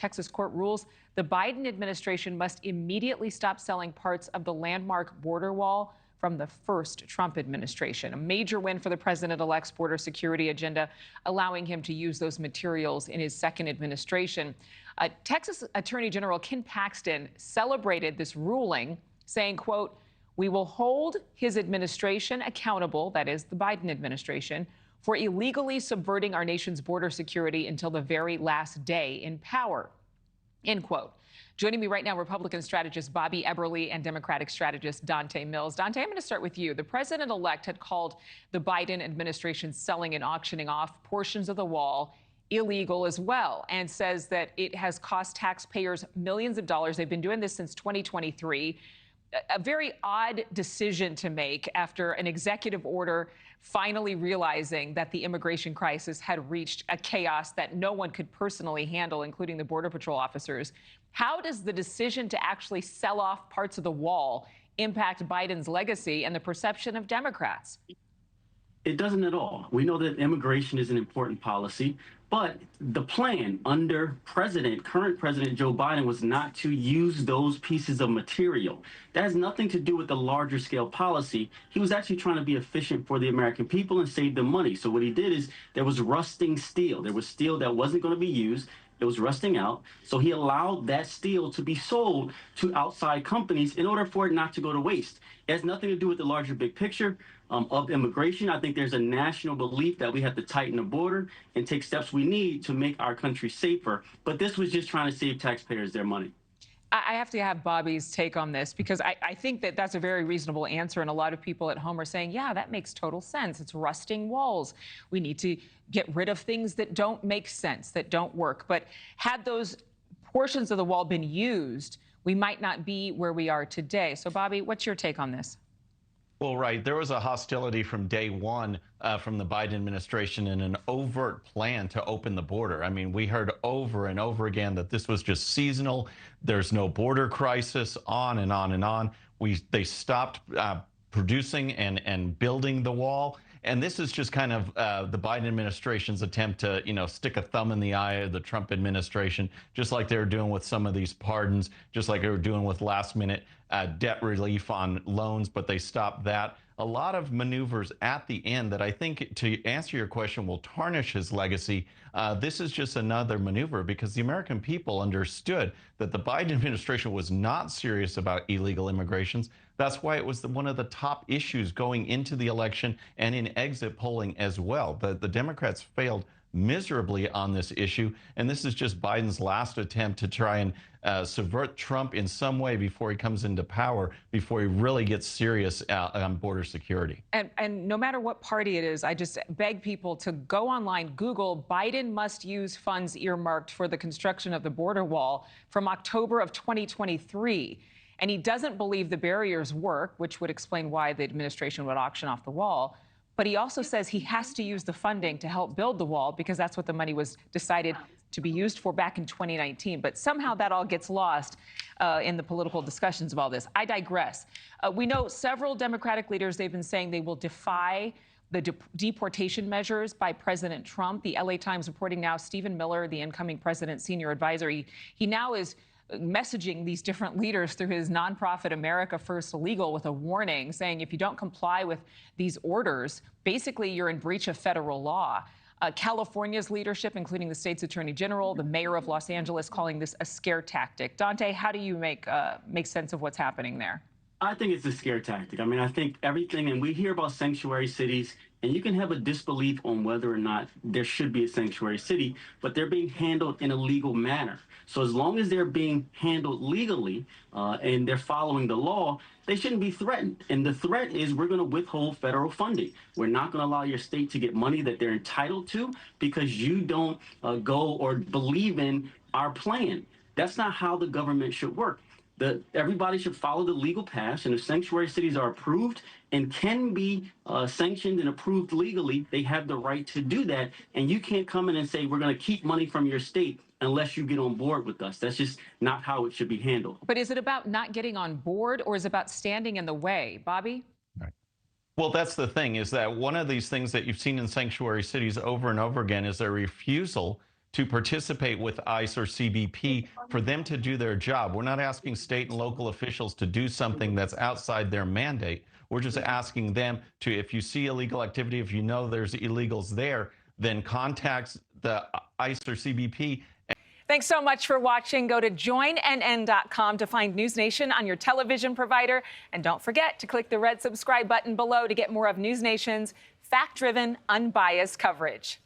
Texas court rules the Biden administration must immediately stop selling parts of the landmark border wall from the first Trump administration. A major win for the president-elect's border security agenda, allowing him to use those materials in his second administration. Texas Attorney General Ken Paxton celebrated this ruling, saying, quote, "We will hold his administration accountable," that is the Biden administration, "for illegally subverting our nation's border security until the very last day in power," end quote. Joining me right now, Republican strategist Bobby Eberle and Democratic strategist Donte Mills. Donte, I'm going to start with you. The president-elect had called the Biden administration selling and auctioning off portions of the wall illegal as well, and says that it has cost taxpayers millions of dollars. They've been doing this since 2023. A very odd decision to make after an executive order finally realizing that the immigration crisis had reached a chaos that no one could personally handle, including the Border Patrol officers. How does the decision to actually sell off parts of the wall impact Biden's legacy and the perception of Democrats? It doesn't at all. We know that immigration is an important policy, but the plan under current President Joe Biden was not to use those pieces of material. That has nothing to do with the larger scale policy. He was actually trying to be efficient for the American people and save them money. So what he did is there was rusting steel. There was steel that wasn't going to be used. It was rusting out. So he allowed that steel to be sold to outside companies in order for it not to go to waste. It has nothing to do with the larger big picture of immigration. I think there's a national belief that we have to tighten the border and take steps we need to make our country safer. But this was just trying to save taxpayers their money. I have to have Bobby's take on this, because I think that that's a very reasonable answer. And a lot of people at home are saying, yeah, that makes total sense. It's rusting walls. We need to get rid of things that don't make sense, that don't work. But had those portions of the wall been used, we might not be where we are today. So, Bobby, what's your take on this? Well, right. There was a hostility from day one from the Biden administration and an overt plan to open the border. I mean, we heard over and over again that this was just seasonal. There's no border crisis, on and on and on. They stopped producing and building the wall. And this is just kind of the Biden administration's attempt to, stick a thumb in the eye of the Trump administration, just like they were doing with some of these pardons, just like they were doing with last-minute debt relief on loans, but they stopped that. A lot of maneuvers at the end that I think, to answer your question, will tarnish his legacy. This is just another maneuver because the American people understood that the Biden administration was not serious about illegal immigrations. That's why it was one of the top issues going into the election and in exit polling as well. The Democrats failed miserably on this issue, and this is just Biden's last attempt to try and subvert Trump in some way before he comes into power, before he really gets serious on border security. And no matter what party it is, I just beg people to go online, Google Biden must use funds earmarked for the construction of the border wall from October of 2023. And he doesn't believe the barriers work, which would explain why the administration would auction off the wall. But he also says he has to use the funding to help build the wall because that's what the money was decided to be used for back in 2019. But somehow that all gets lost in the political discussions of all this. I digress. We know several Democratic leaders, they've been saying they will defy the deportation measures by President Trump. The LA Times reporting now, Stephen Miller, the incoming president's senior advisor, he now is messaging these different leaders through his nonprofit America First Legal with a warning saying if you don't comply with these orders, basically you're in breach of federal law. California's leadership, including the state's attorney general, the mayor of Los Angeles, calling this a scare tactic. Donte, how do you make sense of what's happening there? I think it's a scare tactic. I mean, I think everything, and we hear about sanctuary cities, and you can have a disbelief on whether or not there should be a sanctuary city, but they're being handled in a legal manner. So as long as they're being handled legally and they're following the law, they shouldn't be threatened. And the threat is we're going to withhold federal funding. We're not going to allow your state to get money that they're entitled to because you don't go or believe in our plan. That's not how the government should work. Everybody should follow the legal path, and if sanctuary cities are approved and can be sanctioned and approved legally, they have the right to do that. And you can't come in and say, we're going to keep money from your state unless you get on board with us. That's just not how it should be handled. But is it about not getting on board, or is it about standing in the way? Bobby? Right. Well, that's the thing, is that one of these things that you've seen in sanctuary cities over and over again is their refusal to participate with ICE or CBP for them to do their job. We're not asking state and local officials to do something that's outside their mandate. We're just asking them to, if you see illegal activity, if you know there's illegals there, then contact the ICE or CBP. Thanks so much for watching. Go to joinnn.com to find News Nation on your television provider. And don't forget to click the red subscribe button below to get more of News Nation's fact-driven, unbiased coverage.